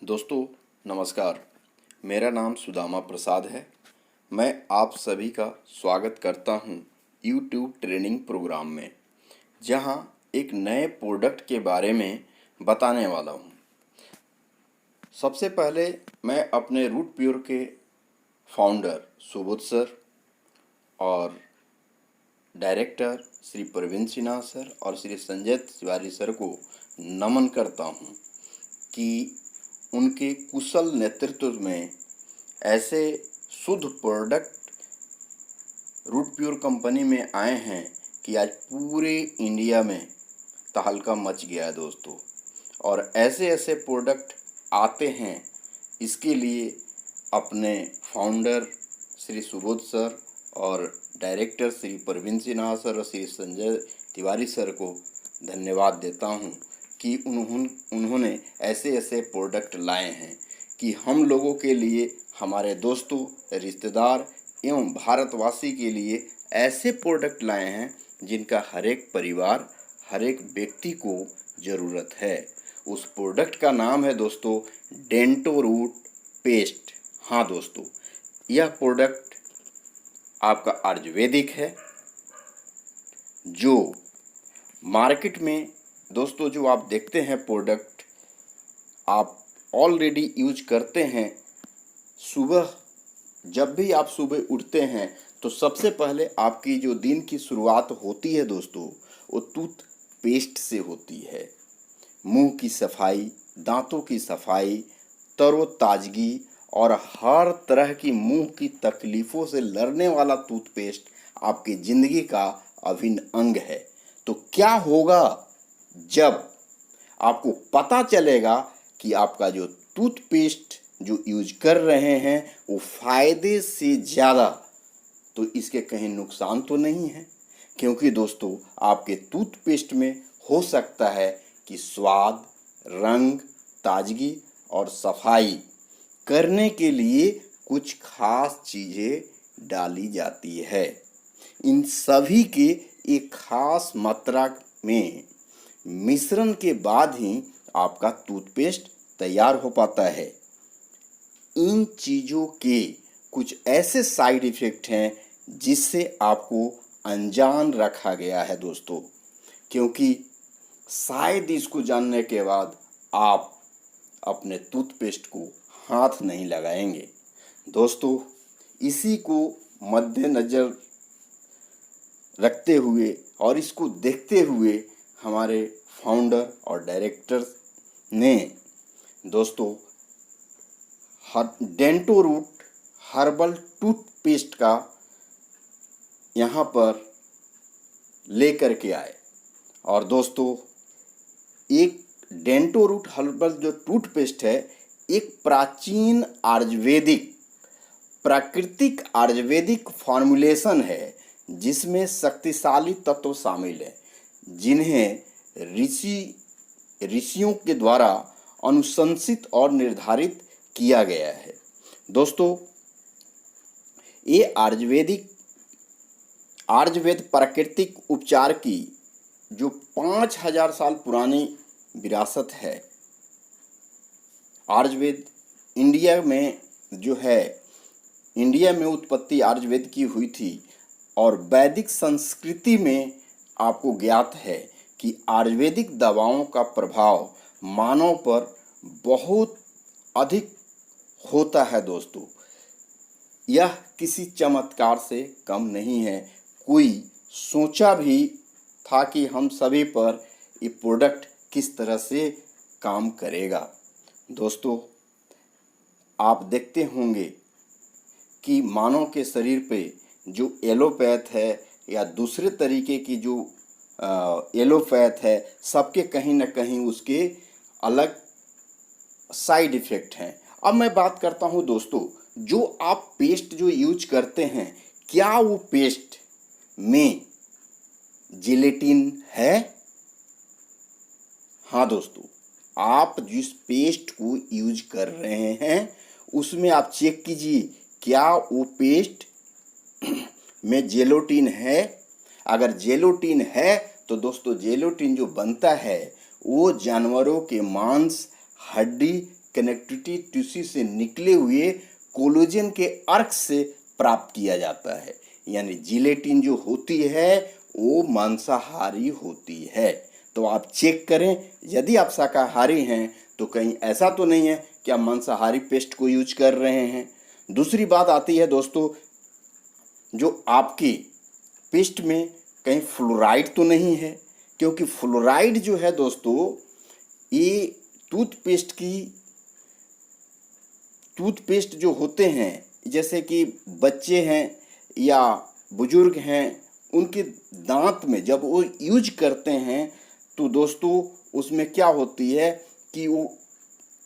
दोस्तों नमस्कार। मेरा नाम सुदामा प्रसाद है। मैं आप सभी का स्वागत करता हूं यूट्यूब ट्रेनिंग प्रोग्राम में, जहां एक नए प्रोडक्ट के बारे में बताने वाला हूं। सबसे पहले मैं अपने रूट प्योर के फाउंडर सुबोध सर और डायरेक्टर श्री प्रवीण सिन्हा सर और श्री संजय तिवारी सर को नमन करता हूं कि उनके कुशल नेतृत्व में ऐसे शुद्ध प्रोडक्ट रूट प्योर कंपनी में आए हैं कि आज पूरे इंडिया में तहलका मच गया है दोस्तों। और ऐसे ऐसे प्रोडक्ट आते हैं, इसके लिए अपने फाउंडर श्री सुबोध सर और डायरेक्टर श्री प्रवीण सिन्हा सर और श्री संजय तिवारी सर को धन्यवाद देता हूं कि उन्होंने ऐसे ऐसे प्रोडक्ट लाए हैं कि हम लोगों के लिए, हमारे दोस्तों, रिश्तेदार एवं भारतवासी के लिए ऐसे प्रोडक्ट लाए हैं जिनका हर एक परिवार, हर एक व्यक्ति को ज़रूरत है। उस प्रोडक्ट का नाम है दोस्तों डेंटो रूट पेस्ट। हाँ दोस्तों, यह प्रोडक्ट आपका आयुर्वेदिक है, जो मार्केट में दोस्तों जो आप देखते हैं प्रोडक्ट आप ऑलरेडी यूज करते हैं। सुबह जब भी आप सुबह उठते हैं तो सबसे पहले आपकी जो दिन की शुरुआत होती है दोस्तों, वो टूथ पेस्ट से होती है। मुंह की सफाई, दांतों की सफाई, तरोताजगी और हर तरह की मुंह की तकलीफ़ों से लड़ने वाला टूथपेस्ट आपकी ज़िंदगी का अभिन्न अंग है। तो क्या होगा जब आपको पता चलेगा कि आपका जो टूथपेस्ट जो यूज कर रहे हैं वो फ़ायदे से ज़्यादा, तो इसके कहीं नुकसान तो नहीं है। क्योंकि दोस्तों आपके टूथपेस्ट में हो सकता है कि स्वाद, रंग, ताजगी और सफाई करने के लिए कुछ खास चीज़ें डाली जाती है। इन सभी के एक खास मात्रा में मिश्रण के बाद ही आपका टूथपेस्ट तैयार हो पाता है। इन चीज़ों के कुछ ऐसे साइड इफ़ेक्ट हैं जिससे आपको अनजान रखा गया है दोस्तों, क्योंकि शायद इसको जानने के बाद आप अपने टूथपेस्ट को हाथ नहीं लगाएंगे। दोस्तों इसी को मद्देनज़र रखते हुए और इसको देखते हुए हमारे फाउंडर और डायरेक्टर ने दोस्तों डेंटो रूट हर्बल टूथपेस्ट का यहाँ पर लेकर के आए। और दोस्तों एक डेंटो रूट हर्बल जो टूथपेस्ट है एक प्राचीन आयुर्वेदिक, प्राकृतिक आयुर्वेदिक फॉर्मुलेशन है जिसमें शक्तिशाली तत्व शामिल है, जिन्हें ऋषियों के द्वारा अनुशंसित और निर्धारित किया गया है। दोस्तों ये आयुर्वेद प्राकृतिक उपचार की जो 5000 साल पुरानी विरासत है। आयुर्वेद इंडिया में जो है, इंडिया में उत्पत्ति आयुर्वेद की हुई थी और वैदिक संस्कृति में आपको ज्ञात है कि आयुर्वेदिक दवाओं का प्रभाव मानव पर बहुत अधिक होता है दोस्तों। यह किसी चमत्कार से कम नहीं है। कोई सोचा भी था कि हम सभी पर ये प्रोडक्ट किस तरह से काम करेगा। दोस्तों आप देखते होंगे कि मानव के शरीर पे जो एलोपैथ है या दूसरे तरीके की जो एलोपैथ है, सबके कहीं ना कहीं उसके अलग साइड इफ़ेक्ट हैं। अब मैं बात करता हूं दोस्तों, जो आप पेस्ट जो यूज करते हैं, क्या वो पेस्ट में जिलेटिन है? हाँ दोस्तों, आप जिस पेस्ट को यूज कर रहे हैं उसमें आप चेक कीजिए क्या वो पेस्ट में जेलोटिन है। अगर जेलोटिन है तो दोस्तों जेलोटिन जो बनता है वो जानवरों के मांस, हड्डी, कनेक्टिविटी टिश्यू से निकले हुए कोलेजन के अर्क से प्राप्त किया जाता है। यानी जिलेटिन जो होती है वो मांसाहारी होती है। तो आप चेक करें, यदि आप शाकाहारी हैं तो कहीं ऐसा तो नहीं है कि आप मांसाहारी पेस्ट को यूज कर रहे हैं। दूसरी बात आती है दोस्तों, जो आपकी पेस्ट में कहीं फ्लोराइड तो नहीं है, क्योंकि फ्लोराइड जो है दोस्तों ये टूथपेस्ट जो होते हैं, जैसे कि बच्चे हैं या बुजुर्ग हैं, उनके दांत में जब वो यूज करते हैं तो दोस्तों उसमें क्या होती है कि वो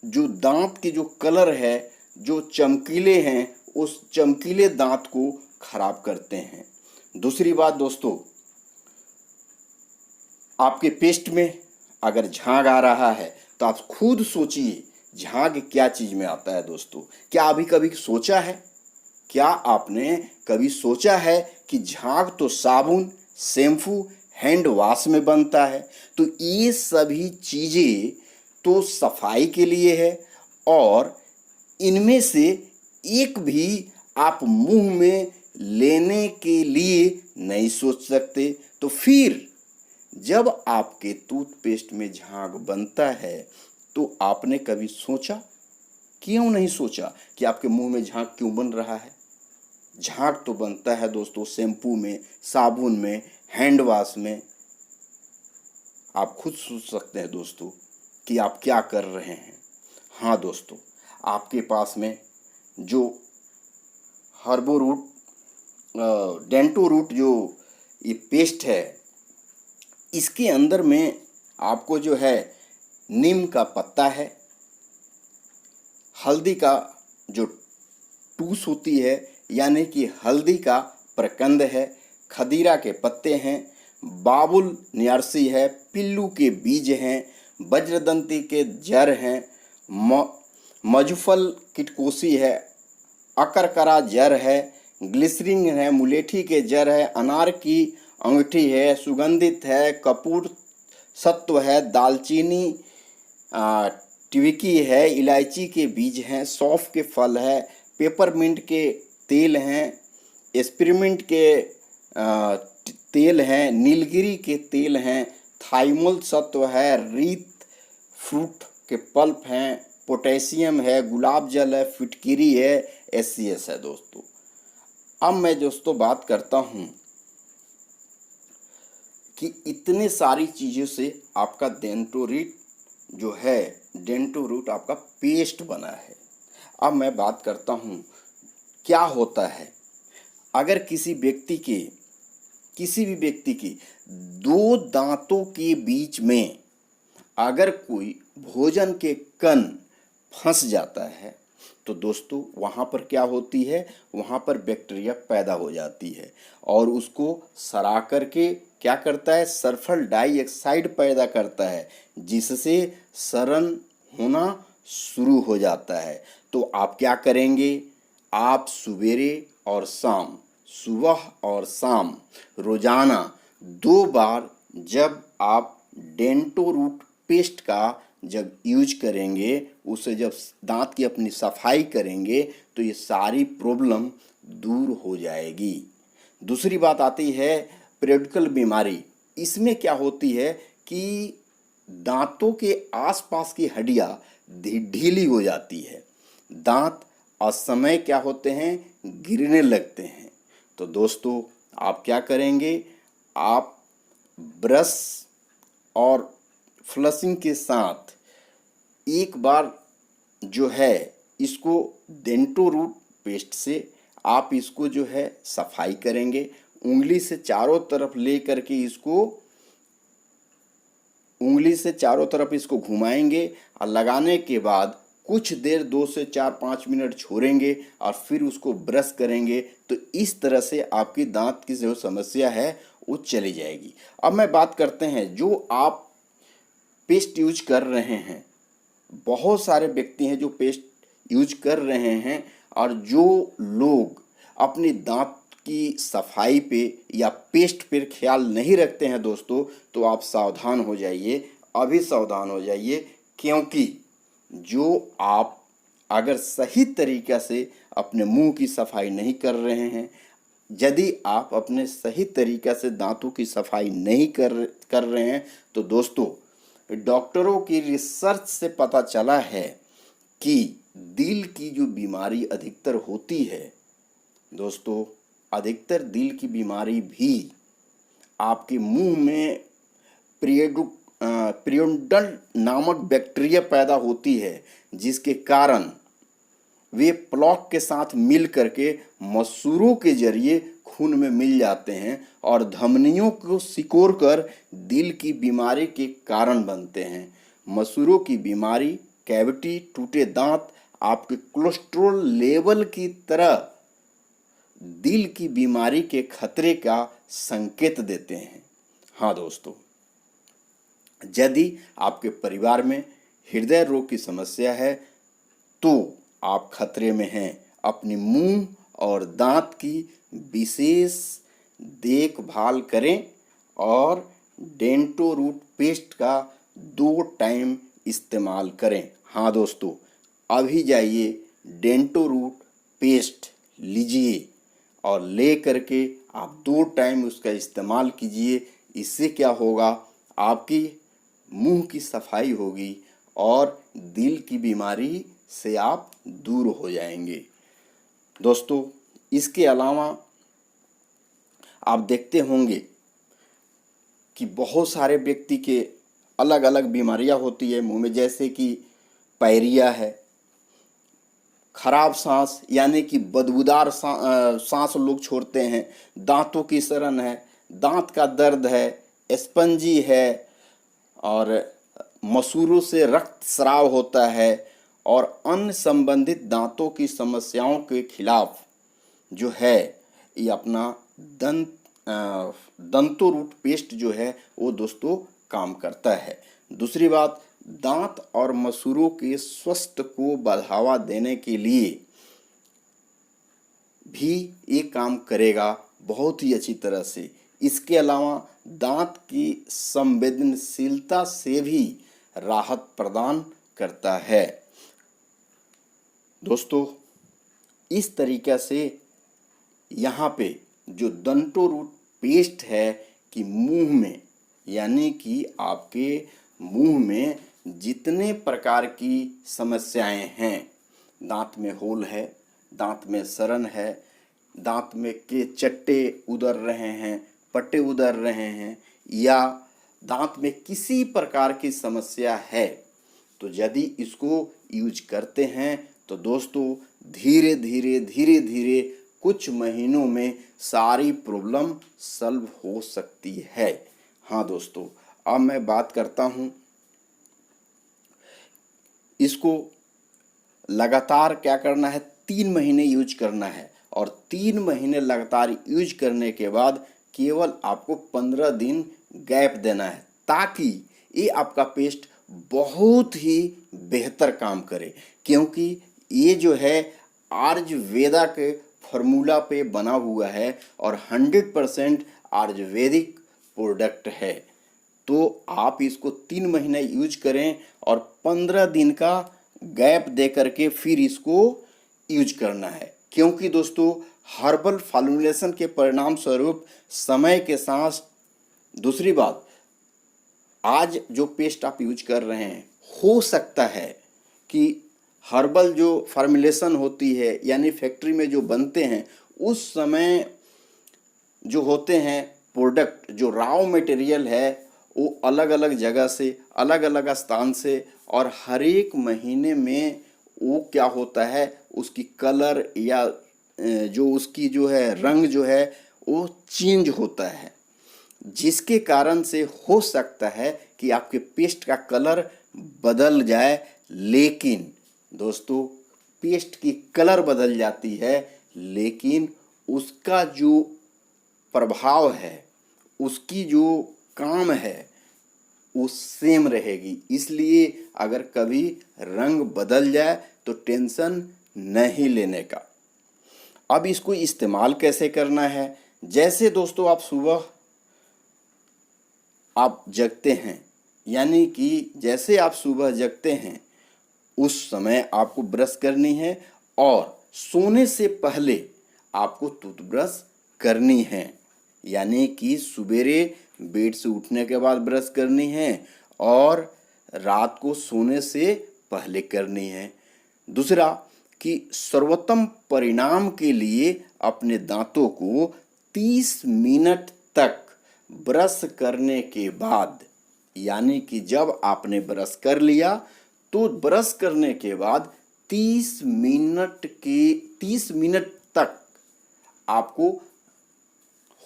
जो दांत के जो कलर है, जो चमकीले हैं, उस चमकीले दांत को खराब करते हैं। दूसरी बात दोस्तों, आपके पेस्ट में अगर झाग आ रहा है तो आप खुद सोचिए झाग क्या चीज में आता है दोस्तों। क्या अभी कभी सोचा है, क्या आपने कभी सोचा है कि झाग तो साबुन, शैम्पू, हैंड वॉश में बनता है। तो ये सभी चीजें तो सफाई के लिए है और इनमें से एक भी आप मुंह में लेने के लिए नहीं सोच सकते। तो फिर जब आपके टूथपेस्ट में झाग बनता है तो आपने कभी सोचा, क्यों नहीं सोचा कि आपके मुंह में झाग क्यों बन रहा है। झाग तो बनता है दोस्तों शैम्पू में, साबुन में, हैंड वॉश में। आप खुद सोच सकते हैं दोस्तों कि आप क्या कर रहे हैं। हाँ दोस्तों, आपके पास में जो हर्बो रूट, डेंटो रूट जो ये पेस्ट है, इसके अंदर में आपको जो है नीम का पत्ता है, हल्दी का जो टूस होती है यानी कि हल्दी का प्रकंद है, खदीरा के पत्ते हैं, बाबुल नियारसी है, पिल्लू के बीज हैं, वज्रदंती के जड़ हैं, मजुफल किटकोसी है, अकरकरा जड़ है, ग्लिसरीन है, मुलेठी के जड़ है, अनार की अंगूठी है, सुगंधित है, कपूर सत्व है, दालचीनी टिविकी है, इलायची के बीज हैं, सौंफ के फल है, पेपरमिंट के तेल हैं, स्पीरमिंट के तेल हैं, नीलगिरी के तेल हैं, थाइमोल सत्व है, रीत फ्रूट के पल्प हैं, पोटेशियम है, गुलाब जल है, फिटकिरी है, SCS है दोस्तों। अब मैं दोस्तों बात करता हूँ कि इतने सारी चीज़ों से आपका डेंटो रूट आपका पेस्ट बना है। अब मैं बात करता हूँ क्या होता है अगर किसी भी व्यक्ति के दो दांतों के बीच में अगर कोई भोजन के कण फंस जाता है तो दोस्तों वहाँ पर क्या होती है, वहाँ पर बैक्टीरिया पैदा हो जाती है और उसको सड़ा करके क्या करता है, सल्फर डाइऑक्साइड पैदा करता है, जिससे सड़न होना शुरू हो जाता है। तो आप क्या करेंगे, आप सुबह और शाम रोजाना 2 बार जब आप डेंटो रूट पेस्ट का जब यूज करेंगे, उसे जब दांत की अपनी सफाई करेंगे तो ये सारी प्रॉब्लम दूर हो जाएगी। दूसरी बात आती है पीरियडिकल बीमारी। इसमें क्या होती है कि दांतों के आसपास की हड्डियां ढीली हो जाती है, दांत असमय क्या होते हैं, गिरने लगते हैं। तो दोस्तों आप क्या करेंगे, आप ब्रश और फ्लशिंग के साथ एक बार जो है इसको डेंटो रूट पेस्ट से आप इसको जो है सफाई करेंगे, उंगली से चारों तरफ ले करके इसको घुमाएंगे और लगाने के बाद कुछ देर 2 से 4-5 मिनट छोड़ेंगे और फिर उसको ब्रश करेंगे। तो इस तरह से आपकी दांत की जो समस्या है वो चली जाएगी। अब मैं बात करते हैं जो आप पेस्ट यूज कर रहे हैं, बहुत सारे व्यक्ति हैं जो पेस्ट यूज कर रहे हैं और जो लोग अपने दांत की सफाई पे या पेस्ट पे ख्याल नहीं रखते हैं दोस्तों, तो आप सावधान हो जाइए, अभी सावधान हो जाइए, क्योंकि जो आप अगर सही तरीक़ा से अपने मुंह की सफाई नहीं कर रहे हैं, यदि आप अपने सही तरीक़ा से दांतों की सफाई नहीं कर रहे हैं, तो दोस्तों डॉक्टरों की रिसर्च से पता चला है कि दिल की जो बीमारी अधिकतर होती है दोस्तों, अधिकतर दिल की बीमारी भी आपके मुंह में पीरियडोंटल नामक बैक्टीरिया पैदा होती है, जिसके कारण वे प्लॉक के साथ मिल करके मसूड़ों के जरिए खून में मिल जाते हैं और धमनियों को सिकोड़ कर दिल की बीमारी के कारण बनते हैं। मसूड़ों की बीमारी, कैविटी, टूटे दांत आपके कोलेस्ट्रॉल लेवल की तरह दिल की बीमारी के खतरे का संकेत देते हैं। हाँ दोस्तों, यदि आपके परिवार में हृदय रोग की समस्या है तो आप खतरे में हैं। अपनी मुंह और दांत की विशेष देखभाल करें और डेंटो रूट पेस्ट का 2 टाइम इस्तेमाल करें। हाँ दोस्तों, अभी जाइए डेंटो रूट पेस्ट लीजिए और ले करके आप 2 टाइम उसका इस्तेमाल कीजिए। इससे क्या होगा, आपकी मुंह की सफाई होगी और दिल की बीमारी से आप दूर हो जाएंगे। दोस्तों, इसके अलावा आप देखते होंगे कि बहुत सारे व्यक्ति के अलग अलग बीमारियां होती है मुंह में, जैसे कि पायरिया है, खराब सांस यानी कि बदबूदार सांस लोग छोड़ते हैं, दांतों की सड़न है, दांत का दर्द है, स्पंजी है और मसूड़ों से रक्त स्राव होता है और अन्य संबंधित दांतों की समस्याओं के खिलाफ जो है ये अपना दंतो रूट पेस्ट जो है वो दोस्तों काम करता है। दूसरी बात, दांत और मसूड़ों के स्वास्थ्य को बढ़ावा देने के लिए भी ये काम करेगा बहुत ही अच्छी तरह से। इसके अलावा दांत की संवेदनशीलता से भी राहत प्रदान करता है। दोस्तों, इस तरीक़े से यहाँ पे जो दंतो रूट पेस्ट है कि मुंह में यानी कि आपके मुंह में जितने प्रकार की समस्याएं हैं, दांत में होल है, दांत में सड़न है, दांत में के चट्टे उधर रहे हैं, पट्टे उधर रहे हैं या दांत में किसी प्रकार की समस्या है, तो यदि इसको यूज करते हैं तो दोस्तों धीरे धीरे कुछ महीनों में सारी प्रॉब्लम सॉल्व हो सकती है। हाँ दोस्तों, अब मैं बात करता हूँ, इसको लगातार क्या करना है, 3 महीने यूज करना है और 3 महीने लगातार यूज करने के बाद केवल आपको 15 दिन गैप देना है, ताकि ये आपका पेस्ट बहुत ही बेहतर काम करे। क्योंकि ये जो है आयुर्वेदा के फार्मूला पे बना हुआ है और 100% आयुर्वेदिक प्रोडक्ट है। तो आप इसको 3 महीने यूज करें और 15 दिन का गैप दे करके फिर इसको यूज करना है। क्योंकि दोस्तों हर्बल फॉर्मुलेशन के परिणाम स्वरूप समय के साथ, दूसरी बात, आज जो पेस्ट आप यूज कर रहे हैं हो सकता है कि हर्बल जो फॉर्मुलेशन होती है यानी फैक्ट्री में जो बनते हैं उस समय जो होते हैं प्रोडक्ट, जो रॉ मटेरियल है वो अलग अलग जगह से, अलग अलग स्थान से, और हर एक महीने में वो क्या होता है उसकी कलर या जो उसकी जो है रंग जो है वो चेंज होता है, जिसके कारण से हो सकता है कि आपके पेस्ट का कलर बदल जाए। लेकिन दोस्तों पेस्ट की कलर बदल जाती है लेकिन उसका जो प्रभाव है, उसकी जो काम है वो सेम रहेगी। इसलिए अगर कभी रंग बदल जाए तो टेंशन नहीं लेने का। अब इसको इस्तेमाल कैसे करना है, जैसे दोस्तों आप सुबह आप जगते हैं, यानी कि जैसे आप सुबह जगते हैं उस समय आपको ब्रश करनी है और सोने से पहले आपको टूथब्रश करनी है। यानी कि सवेरे बेड से उठने के बाद ब्रश करनी है और रात को सोने से पहले करनी है। दूसरा कि सर्वोत्तम परिणाम के लिए अपने दांतों को 30 मिनट तक ब्रश करने के बाद, यानी कि जब आपने ब्रश कर लिया तो ब्रश करने के बाद 30 मिनट तक आपको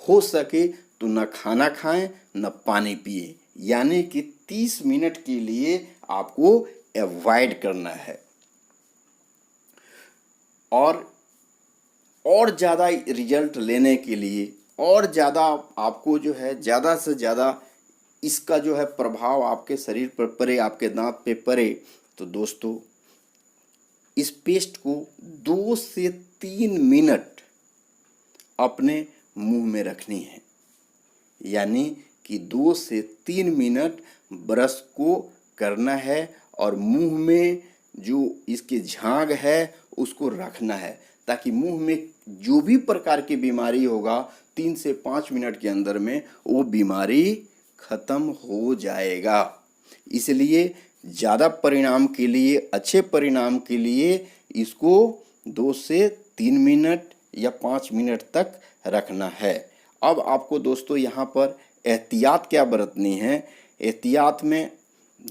हो सके तो न खाना खाएं न पानी पिए, यानी कि 30 मिनट के लिए आपको अवॉइड करना है। और ज़्यादा रिजल्ट लेने के लिए और ज़्यादा आपको जो है ज़्यादा से ज़्यादा इसका जो है प्रभाव आपके शरीर पर पड़े, आपके दांत पे पड़े, तो दोस्तों इस पेस्ट को 2 से 3 मिनट अपने मुंह में रखनी है। यानी कि 2 से 3 मिनट ब्रश को करना है और मुंह में जो इसके झाग है उसको रखना है, ताकि मुंह में जो भी प्रकार की बीमारी होगा 3 से 5 मिनट के अंदर में वो बीमारी खत्म हो जाएगा। इसलिए ज़्यादा परिणाम के लिए, अच्छे परिणाम के लिए इसको 2 से 3 मिनट या 5 मिनट तक रखना है। अब आपको दोस्तों यहाँ पर एहतियात क्या बरतनी है। एहतियात में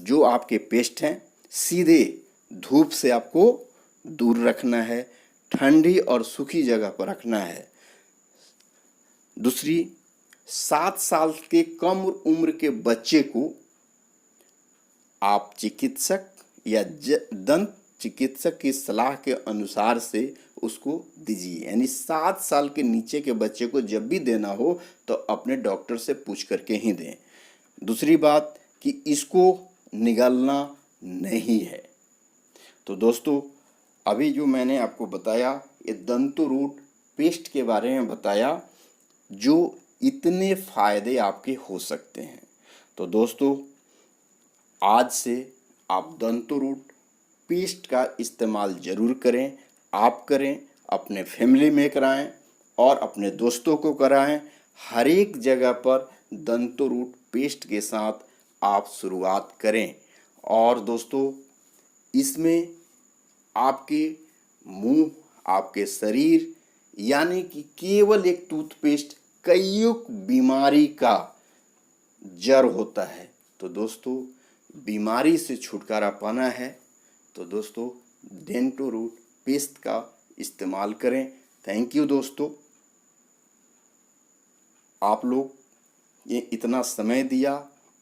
जो आपके पेस्ट हैं सीधे धूप से आपको दूर रखना है, ठंडी और सूखी जगह पर रखना है। दूसरी, 7 साल के कम उम्र के बच्चे को आप चिकित्सक या दंत चिकित्सक की सलाह के अनुसार से उसको दीजिए। यानी 7 साल के नीचे के बच्चे को जब भी देना हो तो अपने डॉक्टर से पूछ करके ही दें। दूसरी बात कि इसको निगलना नहीं है। तो दोस्तों अभी जो मैंने आपको बताया ये दंतोरूट पेस्ट के बारे में बताया, जो इतने फायदे आपके हो सकते हैं। तो दोस्तों आज से आप दंतोरूट पेस्ट का इस्तेमाल ज़रूर करें। आप करें, अपने फैमिली में कराएं और अपने दोस्तों को कराएं। हर एक जगह पर दंतोरूट पेस्ट के साथ आप शुरुआत करें। और दोस्तों इसमें आपके मुंह, आपके शरीर, यानी कि केवल एक टूथपेस्ट कईयों बीमारी का जड़ होता है। तो दोस्तों बीमारी से छुटकारा पाना है तो दोस्तों दंतोरूट पेस्ट का इस्तेमाल करें। थैंक यू दोस्तों, आप लोग ये इतना समय दिया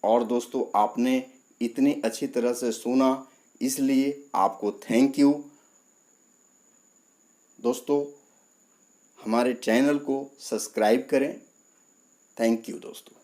और दोस्तों आपने इतनी अच्छी तरह से सुना, इसलिए आपको थैंक यू। दोस्तों हमारे चैनल को सब्सक्राइब करें। थैंक यू दोस्तों।